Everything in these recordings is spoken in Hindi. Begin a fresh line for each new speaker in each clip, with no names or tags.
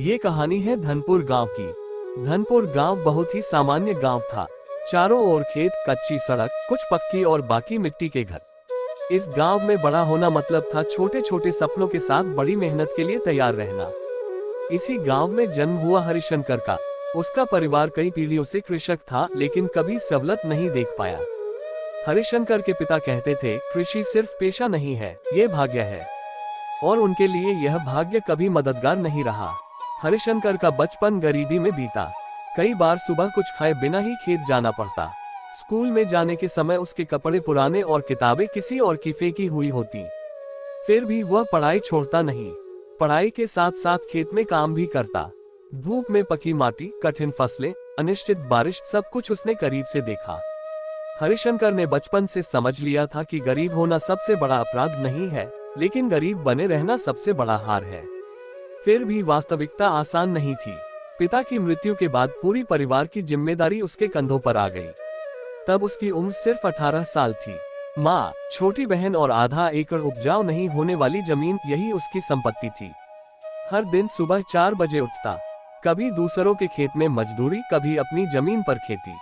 ये कहानी है धनपुर गांव की। धनपुर गांव बहुत ही सामान्य गांव था। चारों ओर खेत, कच्ची सड़क, कुछ पक्की और बाकी मिट्टी के घर। इस गांव में बड़ा होना मतलब था छोटे छोटे सपनों के साथ बड़ी मेहनत के लिए तैयार रहना। इसी गांव में जन्म हुआ हरिशंकर का। उसका परिवार कई पीढ़ियों से कृषक था, लेकिन कभी सवलत नहीं देख पाया। हरिशंकर के पिता कहते थे, कृषि सिर्फ पेशा नहीं है, ये भाग्य है। और उनके लिए यह भाग्य कभी मददगार नहीं रहा। हरिशंकर का बचपन गरीबी में बीता। कई बार सुबह कुछ खाए बिना ही खेत जाना पड़ता। स्कूल में जाने के समय उसके कपड़े पुराने और किताबें किसी और की फेंकी हुई होती। फिर भी वह पढ़ाई छोड़ता नहीं। पढ़ाई के साथ साथ खेत में काम भी करता। धूप में पकी माटी, कठिन फसलें, अनिश्चित बारिश, सब कुछ उसने करीब से देखा। हरिशंकर ने बचपन से समझ लिया था कि गरीब होना सबसे बड़ा अपराध नहीं है, लेकिन गरीब बने रहना सबसे बड़ा हार है। फिर भी वास्तविकता आसान नहीं थी। पिता की मृत्यु के बाद पूरी परिवार की जिम्मेदारी उसके कंधों पर आ गई। तब उसकी उम्र सिर्फ 18 साल थी। माँ, छोटी बहन और आधा एकड़ उपजाऊ नहीं होने वाली जमीन, यही उसकी संपत्ति थी। हर दिन सुबह 4 बजे उठता। कभी दूसरों के खेत में मजदूरी, कभी अपनी जमीन पर खेती।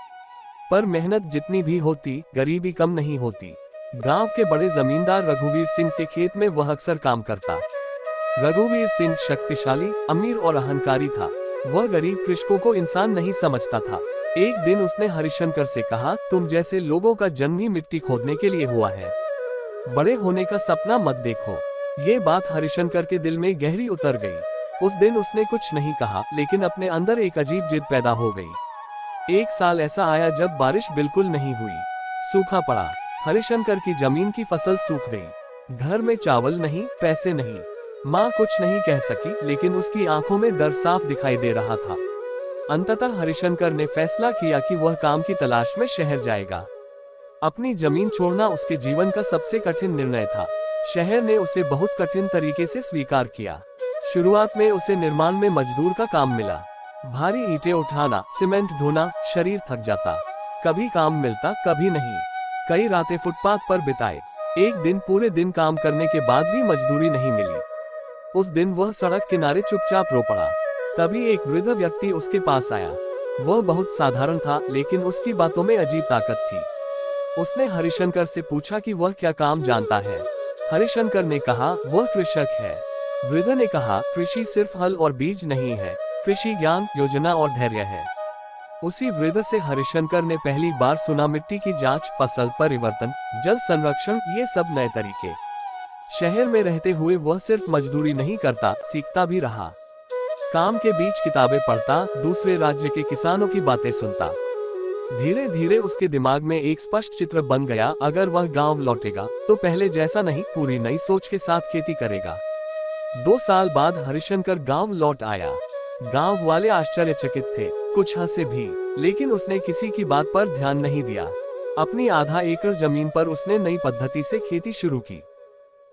पर मेहनत जितनी भी होती, गरीबी कम नहीं होती। गांव के बड़े जमींदार रघुवीर सिंह के खेत में वह अक्सर काम करता। रघुवीर सिंह शक्तिशाली, अमीर और अहंकारी था। वह गरीब कृषकों को इंसान नहीं समझता था। एक दिन उसने हरिशंकर से कहा, तुम जैसे लोगों का जन्म ही मिट्टी खोदने के लिए हुआ है। बड़े होने का सपना मत देखो। ये बात हरिशंकर के दिल में गहरी उतर गई। उस दिन उसने कुछ नहीं कहा, लेकिन अपने अंदर एक अजीब जिद पैदा हो गई। एक साल ऐसा आया जब बारिश बिल्कुल नहीं हुई। सूखा पड़ा। हरिशंकर की जमीन की फसल सूख गई। घर में चावल नहीं, पैसे नहीं। माँ कुछ नहीं कह सकी, लेकिन उसकी आंखों में डर साफ दिखाई दे रहा था। अंततः हरिशंकर ने फैसला किया कि वह काम की तलाश में शहर जाएगा। अपनी जमीन छोड़ना उसके जीवन का सबसे कठिन निर्णय था। शहर ने उसे बहुत कठिन तरीके से स्वीकार किया। शुरुआत में उसे निर्माण में मजदूर का काम मिला। भारी ईंटें उठाना, सीमेंट ढोना, शरीर थक जाता। कभी काम मिलता, कभी नहीं। कई रातें फुटपाथ पर बिताए। एक दिन पूरे दिन काम करने के बाद भी मजदूरी नहीं मिली। उस दिन वह सड़क किनारे चुपचाप रो पड़ा। तभी एक वृद्ध व्यक्ति उसके पास आया। वह बहुत साधारण था, लेकिन उसकी बातों में अजीब ताकत थी। उसने हरिशंकर से पूछा कि वह क्या काम जानता है। हरिशंकर ने कहा, वह कृषक है। वृद्ध ने कहा, कृषि सिर्फ हल और बीज नहीं है, कृषि ज्ञान, योजना और धैर्य है। उसी वृद्ध से हरिशंकर ने पहली बार सुना मिट्टी की जांच, फसल परिवर्तन, जल संरक्षण, ये सब नए तरीके। शहर में रहते हुए वह सिर्फ मजदूरी नहीं करता, सीखता भी रहा। काम के बीच किताबें पढ़ता, दूसरे राज्य के किसानों की बातें सुनता। धीरे धीरे उसके दिमाग में एक स्पष्ट चित्र बन गया, अगर वह गांव लौटेगा तो पहले जैसा नहीं, पूरी नई सोच के साथ खेती करेगा। 2 साल बाद हरिशंकर गांव लौट आया। गांव वाले आश्चर्यचकित थे, कुछ हंसे भी, लेकिन उसने किसी की बात पर ध्यान नहीं दिया। अपनी आधा एकड़ जमीन पर उसने नई पद्धति से खेती शुरू की।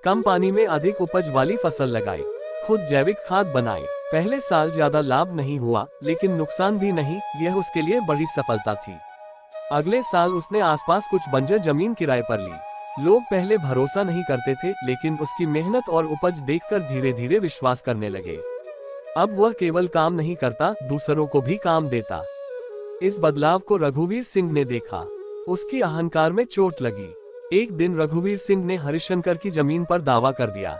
कम पानी में अधिक उपज वाली फसल लगाई, खुद जैविक खाद बनाई। पहले साल ज्यादा लाभ नहीं हुआ, लेकिन नुकसान भी नहीं, यह उसके लिए बड़ी सफलता थी। अगले साल उसने आसपास कुछ बंजर जमीन किराए पर ली। लोग पहले भरोसा नहीं करते थे, लेकिन उसकी मेहनत और उपज देखकर धीरे धीरे विश्वास करने लगे। अब वह केवल काम नहीं करता, दूसरों को भी काम देता। इस बदलाव को रघुवीर सिंह ने देखा। उसकी अहंकार में चोट लगी। एक दिन रघुवीर सिंह ने हरिशंकर की जमीन पर दावा कर दिया।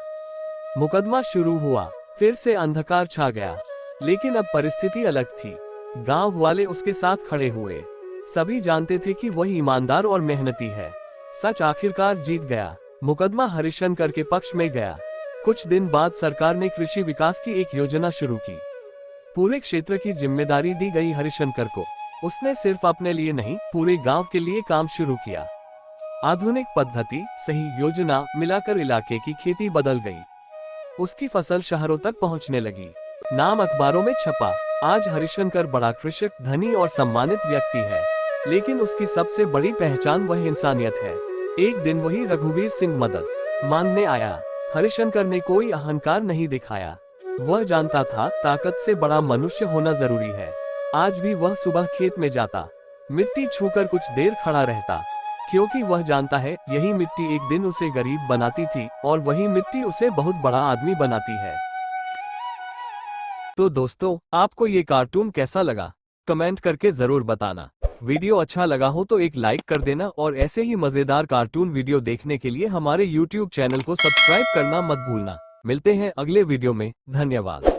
मुकदमा शुरू हुआ। फिर से अंधकार छा गया, लेकिन अब परिस्थिति अलग थी। गांव वाले उसके साथ खड़े हुए। सभी जानते थे कि वह ईमानदार और मेहनती है। सच आखिरकार जीत गया। मुकदमा हरिशंकर के पक्ष में गया। कुछ दिन बाद सरकार ने कृषि विकास की एक योजना शुरू की। पूरे क्षेत्र की जिम्मेदारी दी गई हरिशंकर को। उसने सिर्फ अपने लिए नहीं, पूरे गांव के लिए काम शुरू किया। आधुनिक पद्धति, सही योजना मिलाकर इलाके की खेती बदल गई। उसकी फसल शहरों तक पहुंचने लगी। नाम अखबारों में छपा। आज हरिशंकर बड़ा कृषक, धनी और सम्मानित व्यक्ति है, लेकिन उसकी सबसे बड़ी पहचान वह इंसानियत है। एक दिन वही रघुवीर सिंह मदद मांगने आया। हरिशंकर ने कोई अहंकार नहीं दिखाया। वह जानता था, ताकत से बड़ा मनुष्य होना जरूरी है। आज भी वह सुबह खेत में जाता, मिट्टी छूकर कुछ देर खड़ा रहता, क्योंकि वह जानता है, यही मिट्टी एक दिन उसे गरीब बनाती थी, और वही मिट्टी उसे बहुत बड़ा आदमी बनाती है। तो दोस्तों, आपको ये कार्टून कैसा लगा कमेंट करके जरूर बताना। वीडियो अच्छा लगा हो तो एक लाइक कर देना और ऐसे ही मजेदार कार्टून वीडियो देखने के लिए हमारे YouTube चैनल को सब्सक्राइब करना मत भूलना। मिलते हैं अगले वीडियो में। धन्यवाद।